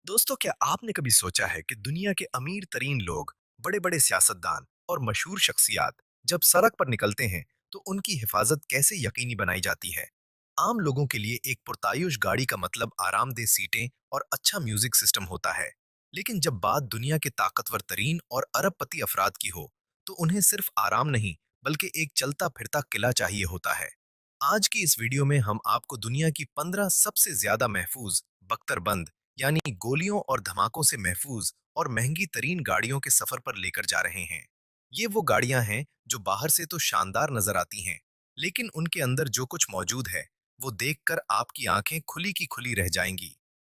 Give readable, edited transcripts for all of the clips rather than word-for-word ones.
दोस्तों, क्या आपने कभी सोचा है कि दुनिया के अमीर तरीन लोग, बड़े बड़े सियासतदान और मशहूर शख्सियात जब सड़क पर निकलते हैं तो उनकी हिफाजत कैसे यकीनी बनाई जाती है। आम लोगों के लिए एक पुरतायुश गाड़ी का मतलब आरामदेह सीटें और अच्छा म्यूजिक सिस्टम होता है, लेकिन जब बात दुनिया के ताकतवर तरीन और अरबपति अफराद की हो तो उन्हें सिर्फ आराम नहीं बल्कि एक चलता फिरता किला चाहिए होता है। आज की इस वीडियो में हम आपको दुनिया की 15 सबसे ज्यादा महफूज, बख्तरबंद यानी गोलियों और धमाकों से महफूज और महंगी तरीन गाड़ियों के सफर पर लेकर जा रहे हैं। ये वो गाड़ियां हैं जो बाहर से तो शानदार नजर आती हैं, लेकिन उनके अंदर जो कुछ मौजूद है वो देखकर आपकी आंखें खुली की खुली रह जाएंगी।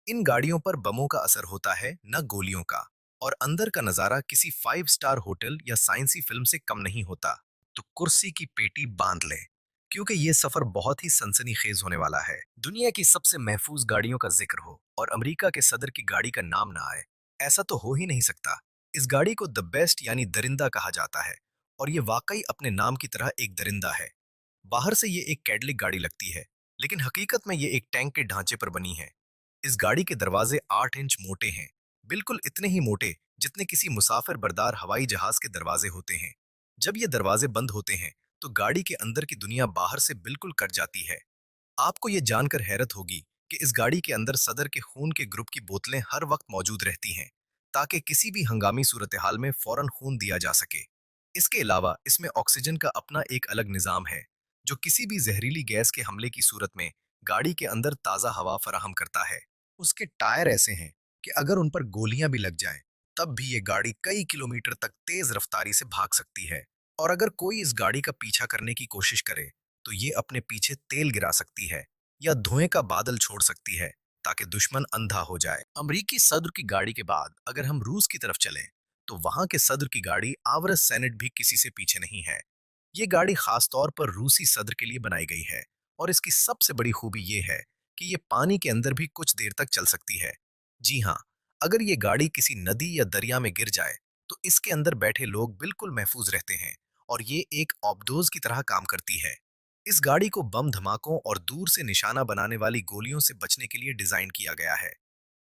इन गाड़ियों पर बमों का असर होता है, न गोलियों का, और अंदर का नजारा किसी 5 स्टार होटल या साइंसी फिल्म से कम नहीं होता। तो कुर्सी की पेटी बांध लें, क्योंकि ये सफर बहुत ही सनसनीखेज होने वाला है। दुनिया की सबसे महफूज गाड़ियों का जिक्र हो और अमेरिका के सदर की गाड़ी का नाम ना आए, ऐसा तो हो ही नहीं सकता। इस गाड़ी को द बेस्ट यानी दरिंदा कहा जाता है, और ये वाकई अपने नाम की तरह एक दरिंदा है। बाहर से ये एक कैडलिक गाड़ी लगती है, लेकिन हकीकत में ये एक टैंक के ढांचे पर बनी है। इस गाड़ी के दरवाजे 8 इंच मोटे हैं, बिल्कुल इतने ही मोटे जितने किसी मुसाफिर बरदार हवाई जहाज के दरवाजे होते हैं। जब ये दरवाजे बंद होते हैं तो गाड़ी के अंदर की दुनिया बाहर से बिल्कुल कट जाती है। आपको ये जानकर हैरत होगी कि इस गाड़ी के अंदर सदर के खून के ग्रुप की बोतलें हर वक्त मौजूद रहती हैं, ताकि किसी भी हंगामी सूरत हाल में फौरन खून दिया जा सके। इसके अलावा इसमें ऑक्सीजन का अपना एक अलग निजाम है, जो किसी भी जहरीली गैस के हमले की सूरत में गाड़ी के अंदर ताज़ा हवा फराहम करता है। उसके टायर ऐसे हैं कि अगर उन पर गोलियां भी लग जाएं, तब भी ये गाड़ी कई किलोमीटर तक तेज रफ्तारी से भाग सकती है। और अगर कोई इस गाड़ी का पीछा करने की कोशिश करे तो ये अपने पीछे तेल गिरा सकती है या धुएं का बादल छोड़ सकती है, ताकि दुश्मन अंधा हो जाए। अमरीकी सद्र की गाड़ी के बाद अगर हम रूस की तरफ चलें तो वहां के सद्र की गाड़ी आवरस सेनेट भी किसी से पीछे नहीं है। ये गाड़ी खास तौर पर रूसी सद्र के लिए बनाई गई है, और इसकी सबसे बड़ी खूबी ये है कि ये पानी के अंदर भी कुछ देर तक चल सकती है। जी हाँ, अगर ये गाड़ी किसी नदी या दरिया में गिर जाए तो इसके अंदर बैठे लोग बिल्कुल महफूज रहते हैं, और ये एक ऑब्दोज की तरह काम करती है। इस गाड़ी को बम धमाकों और दूर से निशाना बनाने वाली गोलियों से बचने के लिए डिजाइन किया गया है।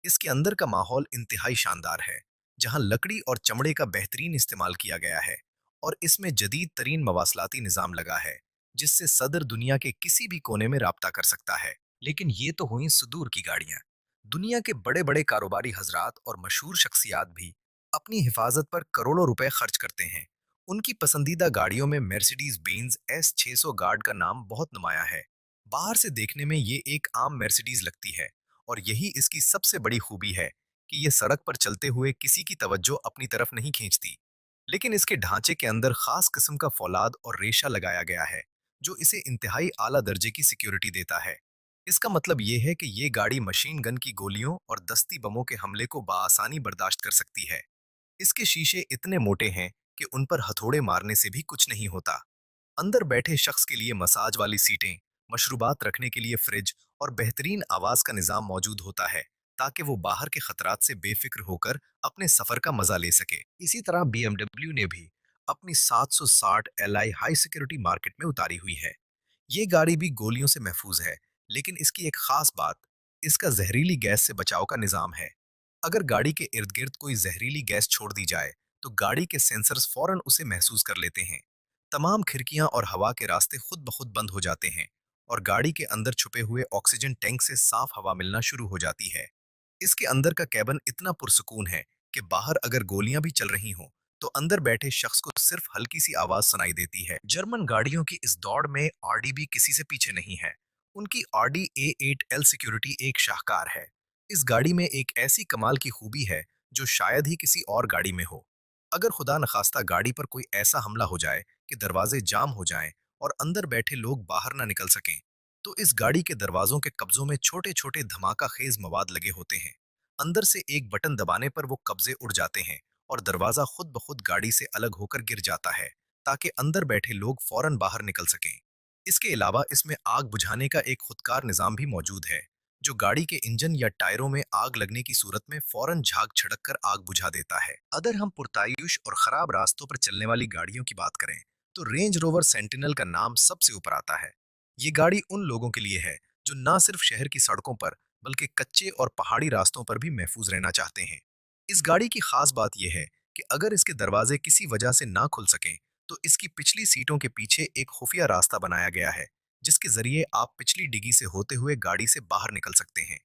इसके अंदर का माहौल इंतहाई शानदार है, जहां लकड़ी और चमड़े का बेहतरीन इस्तेमाल किया गया है, और इसमें जदीद तरीन मवासलाती निजाम लगा है, जिससे सदर दुनिया के किसी भी कोने में राब्ता कर सकता है। लेकिन ये तो हुई सुदूर की गाड़ियां। दुनिया के बड़े बड़े कारोबारी हजरात और मशहूर शख्सियात भी अपनी हिफाजत पर करोड़ों रुपए खर्च करते हैं। उनकी पसंदीदा गाड़ियों में मर्सिडीज बेंज S600 गार्ड का नाम बहुत नुमाया है। बाहर से देखने में ये एक आम मर्सिडीज लगती है, और यही इसकी सबसे बड़ी खूबी है कि ये सड़क पर चलते हुए किसी की तवज्जो अपनी तरफ नहीं खींचती। लेकिन इसके ढांचे के अंदर खास किस्म का फौलाद और रेशा लगाया गया है, जो इसे इंतहाई आला दर्जे की सिक्योरिटी देता है। इसका मतलब ये है कि ये गाड़ी मशीन गन की गोलियों और दस्ती बमों के हमले को बाआसानी बर्दाश्त कर सकती है। इसके शीशे इतने मोटे हैं कि उन पर हथौड़े मारने से भी कुछ नहीं होता। अंदर बैठे शख्स के लिए मसाज वाली सीटें, मशरूबात रखने के लिए फ्रिज और बेहतरीन आवाज का निजाम मौजूद होता है, ताकि वो बाहर के खतरात से बेफिक्र होकर अपने सफर का मजा ले सके। इसी तरह BMW ने भी अपनी 760 Li हाई सिक्योरिटी मार्केट में उतारी हुई है। ये गाड़ी भी गोलियों से महफूज है, लेकिन इसकी एक खास बात इसका जहरीली गैस से बचाव का निजाम है। अगर गाड़ी के इर्द गिर्द कोई जहरीली गैस छोड़ दी जाए तो गाड़ी के सेंसर्स फौरन उसे महसूस कर लेते हैं। तमाम खिड़कियां और हवा के रास्ते खुद ब खुद बंद हो जाते हैं, और गाड़ी के अंदर छुपे हुए ऑक्सीजन टैंक से साफ हवा मिलना शुरू हो जाती है। इसके अंदर का कैबन इतना पुरसुकून है कि बाहर अगर गोलियां भी चल रही हों तो अंदर बैठे शख्स को सिर्फ हल्की सी आवाज सुनाई देती है। जर्मन गाड़ियों की इस दौड़ में RDB किसी से पीछे नहीं है। उनकी RD A8L सिक्योरिटी एक शाहकार है। इस गाड़ी में एक ऐसी कमाल की खूबी है जो शायद ही किसी और गाड़ी में हो। अगर खुदा नखास्ता गाड़ी पर कोई ऐसा हमला हो जाए कि दरवाजे जाम हो जाएं और अंदर बैठे लोग बाहर ना निकल सकें, तो इस गाड़ी के दरवाजों के कब्जों में छोटे छोटे धमाका खेज मवाद लगे होते हैं। अंदर से एक बटन दबाने पर वो कब्जे उड़ जाते हैं, और दरवाजा खुद ब खुद गाड़ी से अलग होकर गिर जाता है, ताकि अंदर बैठे लोग फौरन बाहर निकल सकें। इसके अलावा इसमें आग बुझाने का एक खुदकार निजाम भी मौजूद है, जो गाड़ी के इंजन या टायरों में आग लगने की सूरत में फौरन झाग छिड़क कर आग बुझा देता है। अगर हम पुरतायुश और खराब रास्तों पर चलने वाली गाड़ियों की बात करें तो रेंज रोवर सेंटिनल का नाम सबसे ऊपर आता है। ये गाड़ी उन लोगों के लिए है जो ना सिर्फ शहर की सड़कों पर बल्कि कच्चे और पहाड़ी रास्तों पर भी महफूज रहना चाहते हैं। इस गाड़ी की खास बात यह है कि अगर इसके दरवाजे किसी वजह से ना खुल सकें, तो इसकी पिछली सीटों के पीछे एक खुफिया रास्ता बनाया गया है, जिसके जरिए आप पिछली डिग्गी से होते हुए गाड़ी से बाहर निकल सकते हैं।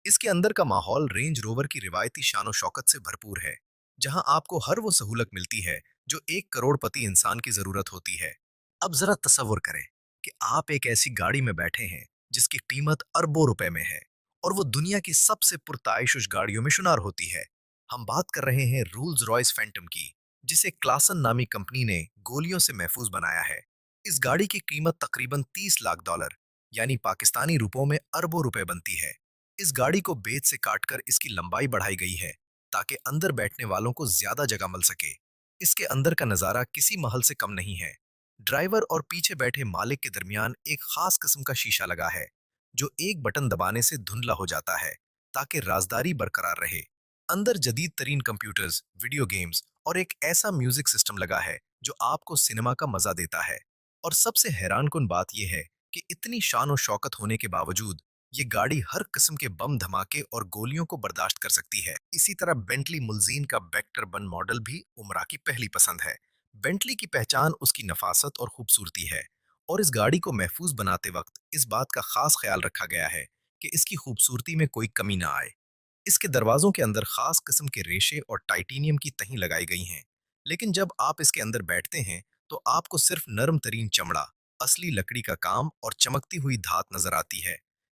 इसके अंदर का माहौल रेंज रोवर की रिवायती शान शौकत से भरपूर है, जहां आपको हर वो सहूलत मिलती है जो एक करोड़पति इंसान की जरूरत होती है। अब जरा तसव्वुर करें कि आप एक ऐसी गाड़ी में बैठे हैं जिसकी कीमत अरबों रुपए में है, और वो दुनिया की सबसे पुरताइश गाड़ियों में शुमार होती है। हम बात कर रहे हैं रोल्स रॉयस फैंटम की, जिसे क्लासन नामी कंपनी ने गोलियों से महफूज बनाया है। इस गाड़ी की कीमत तकरीबन 30 लाख डॉलर, यानी पाकिस्तानी रुपयों में अरबों रुपए बनती है। इस गाड़ी को बेच से काटकर इसकी लंबाई बढ़ाई गई है, ताकि अंदर बैठने वालों को ज्यादा जगह मिल सके। इसके अंदर का नजारा किसी महल से कम नहीं है। ड्राइवर और पीछे बैठे मालिक के दरमियान एक खास किस्म का शीशा लगा है, जो एक बटन दबाने से धुंधला हो जाता है, ताकि राजदारी बरकरार रहे। अंदर जदीद तरीन कंप्यूटर्स, वीडियो गेम्स और एक ऐसा म्यूजिक सिस्टम लगा है जो आपको सिनेमा का मजा देता है। और सबसे हैरानकुन बात यह है कि इतनी शान और शौकत होने के बावजूद ये गाड़ी हर किस्म के बम धमाके और गोलियों को बर्दाश्त कर सकती है। इसी तरह बेंटली मुल्जीन का बेक्टर बन मॉडल भी उमरा की पहली पसंद है। बेंटली की पहचान उसकी नफासत और खूबसूरती है, और इस गाड़ी को महफूज बनाते वक्त इस बात का खास ख्याल रखा गया है कि इसकी खूबसूरती में कोई कमी ना आए। इसके दरवाजों के अंदर खास किस्म के रेशे और टाइटेनियम की तहें लगाई गई हैं, लेकिन जब आप इसके अंदर बैठते हैं तो आपको सिर्फ नरम तरीन चमड़ा, असली लकड़ी का काम और चमकती हुई धात नजर आती है।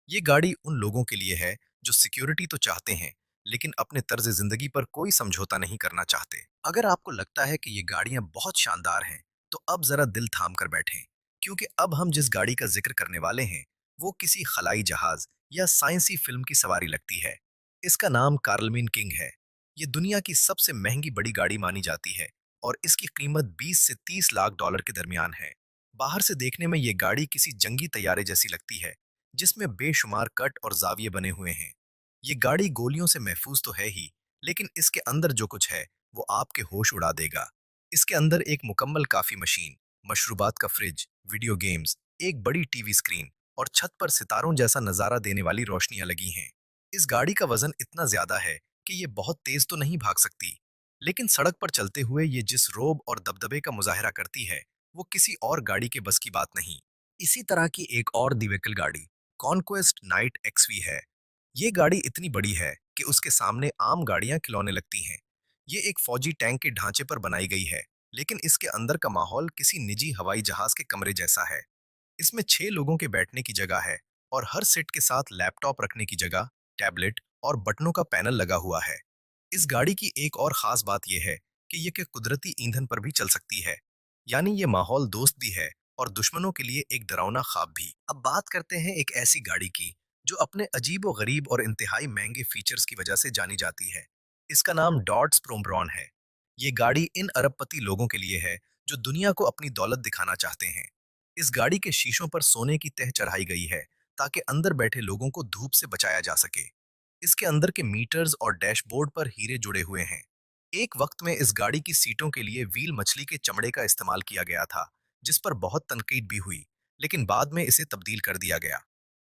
ये गाड़ी उन लोगों के लिए है जो सिक्योरिटी तो चाहते हैं, लेकिन अपने तर्ज जिंदगी पर कोई समझौता नहीं करना चाहते। अगर आपको लगता है कि ये गाड़ियां बहुत शानदार हैं, तो अब जरा दिल थाम कर बैठें, क्योंकि अब हम जिस गाड़ी का जिक्र करने वाले हैं वो किसी खलाई जहाज या साइंसी फिल्म की सवारी लगती है। इसका नाम कार्लमीन किंग है। ये दुनिया की सबसे महंगी बड़ी गाड़ी मानी जाती है, और इसकी कीमत 20 से 30 लाख डॉलर के दरमियान है। बाहर से देखने में ये गाड़ी किसी जंगी तैयारे जैसी लगती है, जिसमें बेशुमार कट और जाविये बने हुए हैं। ये गाड़ी गोलियों से महफूज तो है ही, लेकिन इसके अंदर जो कुछ है वो आपके होश उड़ा देगा। इसके अंदर एक मुकम्मल काफी मशीन, मशरूबात का फ्रिज, वीडियो गेम्स, एक बड़ी टीवी स्क्रीन और छत पर सितारों जैसा नजारा देने वाली रोशनियां लगी हैं। इस गाड़ी का वजन इतना ज्यादा है कि ये बहुत तेज तो नहीं भाग सकती, लेकिन सड़क पर चलते हुए ये जिस रोब और दबदबे का मुजाहरा करती है, वो किसी और गाड़ी के बस की बात नहीं। इसी तरह की एक और दिवेकल गाड़ी कॉन्क्वेस्ट नाइट एक्सवी है। ये गाड़ी इतनी बड़ी है कि उसके सामने आम गाड़ियां खिलौने लगती हैं। ये एक फौजी टैंक के ढांचे पर बनाई गई है, लेकिन इसके अंदर का माहौल किसी निजी हवाई जहाज के कमरे जैसा है। इसमें 6 लोगों के बैठने की जगह है, और हर सीट के साथ लैपटॉप रखने की जगह, टैबलेट और बटनों का पैनल लगा हुआ है। इस गाड़ी की एक और खास बात यह है कि ये के कुदरती ईंधन पर भी चल सकती है, यानी ये माहौल दोस्त भी है और दुश्मनों के लिए एक डरावना ख्वाब भी। अब बात करते हैं एक ऐसी गाड़ी की जो अपने अजीब व गरीब और इंतहाई महंगे फीचर्स की वजह से जानी जाती है। इसका नाम डॉट्स प्रोमब्रॉन है। ये गाड़ी इन अरबपति लोगों के लिए है जो दुनिया को अपनी दौलत दिखाना चाहते हैं। इस गाड़ी के शीशों पर सोने की तह चढ़ाई गई है, ताकि अंदर बैठे लोगों को धूप से बचाया जा सके। इसके अंदर के मीटर्स और डैशबोर्ड पर हीरे जुड़े हुए हैं। एक वक्त में इस गाड़ी की सीटों के लिए व्हील मछली के चमड़े का इस्तेमाल किया गया था, जिस पर बहुत तनकीद भी हुई, लेकिन बाद में इसे तब्दील कर दिया गया।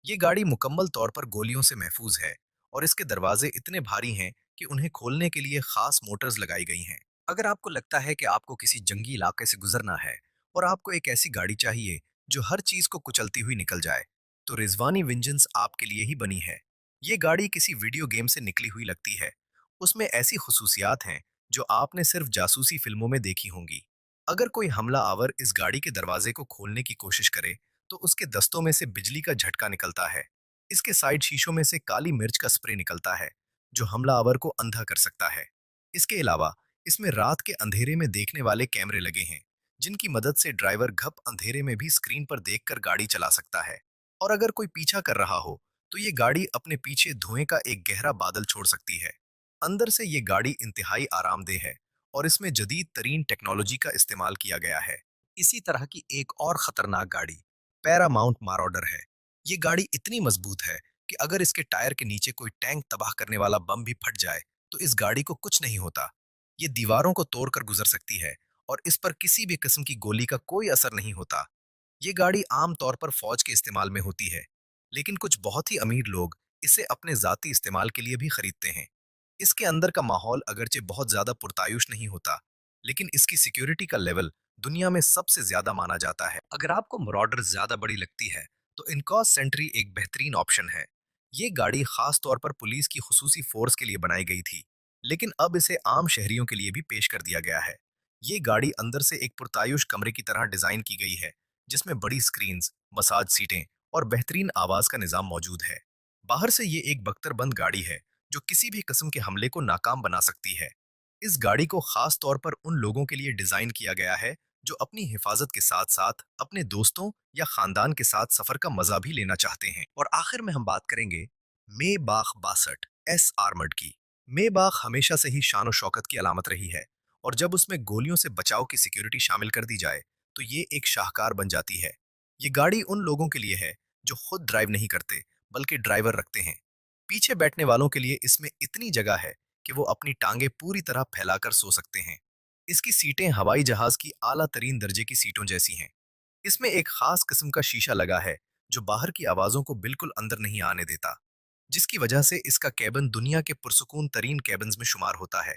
ये गाड़ी मुकम्मल तौर पर गोलियों से महफूज है, और इसके दरवाजे इतने भारी हैं कि उन्हें खोलने के लिए खास मोटर्स लगाई गई हैं। अगर आपको लगता है कि आपको किसी जंगी इलाके से गुजरना है और आपको एक ऐसी गाड़ी चाहिए जो हर चीज को कुचलती हुई निकल जाए, तो रिजवानी विंजेंस आपके लिए ही बनी है। ये गाड़ी किसी वीडियो गेम से निकली हुई लगती है। उसमें ऐसी खसूसियात हैं जो आपने सिर्फ जासूसी फिल्मों में देखी होंगी। अगर कोई हमला आवर इस गाड़ी के दरवाजे को खोलने की कोशिश करे, तो उसके दस्तों में से बिजली का झटका निकलता है। इसके साइड शीशों में से काली मिर्च का स्प्रे निकलता है, जो हमला आवर को अंधा कर सकता है। इसके अलावा इसमें रात के अंधेरे में देखने वाले कैमरे लगे हैं, जिनकी मदद से ड्राइवर घप अंधेरे में भी स्क्रीन पर देखकर गाड़ी चला सकता है। और अगर कोई पीछा कर रहा हो, तो ये गाड़ी अपने पीछे धुएं का एक गहरा बादल छोड़ सकती है। अंदर से ये गाड़ी इंतहाई आरामदेह है, और इसमें जदीद तरीन टेक्नोलॉजी का इस्तेमाल किया गया है। इसी तरह की एक और खतरनाक गाड़ी पैरामाउंट मारॉडर है। ये गाड़ी इतनी मजबूत है कि अगर इसके टायर के नीचे कोई टैंक तबाह करने वाला बम भी फट जाए, तो इस गाड़ी को कुछ नहीं होता। ये दीवारों को तोड़कर गुजर सकती है, और इस पर किसी भी किस्म की गोली का कोई असर नहीं होता। ये गाड़ी आम तौर पर फौज के इस्तेमाल में होती है, लेकिन कुछ बहुत ही अमीर लोग इसे अपने ज़ाती इस्तेमाल के लिए भी खरीदते हैं। इसके अंदर का माहौल अगरचे बहुत ज़्यादा पुरतायुश नहीं होता, लेकिन इसकी सिक्योरिटी का लेवल दुनिया में सबसे ज़्यादा माना जाता है। अगर आपको मराडर ज़्यादा बड़ी लगती है, तो इनकॉस सेंट्री एक बेहतरीन ऑप्शन है। ये गाड़ी खास तौर पर पुलिस की खुसूसी फोर्स के लिए बनाई गई थी, लेकिन अब इसे आम शहरियों के लिए भी पेश कर दिया गया है। ये गाड़ी अंदर से एक पुरतायुश कमरे की तरह डिज़ाइन की गई है, जिसमें बड़ी स्क्रीन्स, मसाज सीटें और बेहतरीन आवाज़ का निज़ाम मौजूद है। बाहर से ये एक बख्तरबंद गाड़ी है, जो किसी भी किस्म के हमले को नाकाम बना सकती है। इस गाड़ी को खास तौर पर उन लोगों के लिए डिजाइन किया गया है जो अपनी हिफाजत के साथ साथ अपने दोस्तों या खानदान के साथ सफर का मजा भी लेना चाहते हैं। और आखिर में हम बात करेंगे मे बाख 62 एस आर्मर्ड की। मे बाख हमेशा से ही शान और शौकत की अलामत रही है, और जब उसमें गोलियों से बचाव की सिक्योरिटी शामिल कर दी जाए तो ये एक शाहकार बन जाती है। ये गाड़ी उन लोगों के लिए है जो खुद ड्राइव नहीं करते, बल्कि ड्राइवर रखते हैं। पीछे बैठने वालों के लिए इसमें इतनी जगह है कि वो अपनी टांगे पूरी तरह फैलाकर सो सकते हैं। इसकी सीटें हवाई जहाज की आला तरीन दर्जे की सीटों जैसी हैं। इसमें एक खास किस्म का शीशा लगा है जो बाहर की आवाजों को बिल्कुल अंदर नहीं आने देता, जिसकी वजह से इसका कैबिन दुनिया के पुरसुकून तरीन कैबिन्स में शुमार होता है।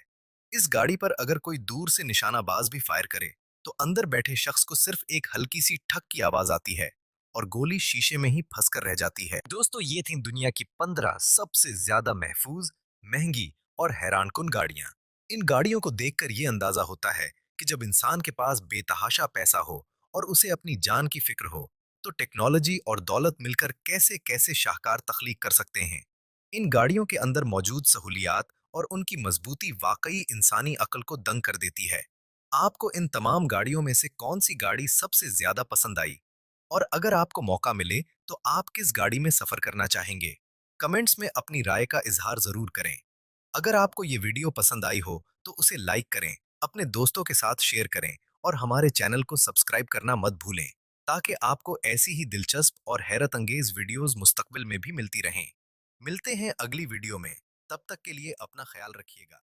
इस गाड़ी पर अगर कोई दूर से निशानाबाज भी फायर करे, तो अंदर बैठे शख्स को सिर्फ एक हल्की सी ठक की आवाज आती है और गोली शीशे में ही फंस कर रह जाती है। दोस्तों, ये थी दुनिया की 15 सबसे ज्यादा महफूज, महंगी और हैरानकुन गाड़ियां। इन गाड़ियों को देखकर ये अंदाजा होता है कि जब इंसान के पास बेतहाशा पैसा हो और उसे अपनी जान की फिक्र हो, तो टेक्नोलॉजी और दौलत मिलकर कैसे कैसे शाहकार तख्लीक कर सकते हैं। इन गाड़ियों के अंदर मौजूद सहूलियात और उनकी मजबूती वाकई इंसानी अक्ल को दंग कर देती है। आपको इन तमाम गाड़ियों में से कौन सी गाड़ी सबसे ज्यादा पसंद आई? और अगर आपको मौका मिले तो आप किस गाड़ी में सफर करना चाहेंगे? कमेंट्स में अपनी राय का इजहार जरूर करें। अगर आपको ये वीडियो पसंद आई हो तो उसे लाइक करें, अपने दोस्तों के साथ शेयर करें और हमारे चैनल को सब्सक्राइब करना मत भूलें, ताकि आपको ऐसी ही दिलचस्प और हैरत अंगेज वीडियोस मुस्तकबिल में भी मिलती रहें। मिलते हैं अगली वीडियो में। तब तक के लिए अपना ख्याल रखिएगा।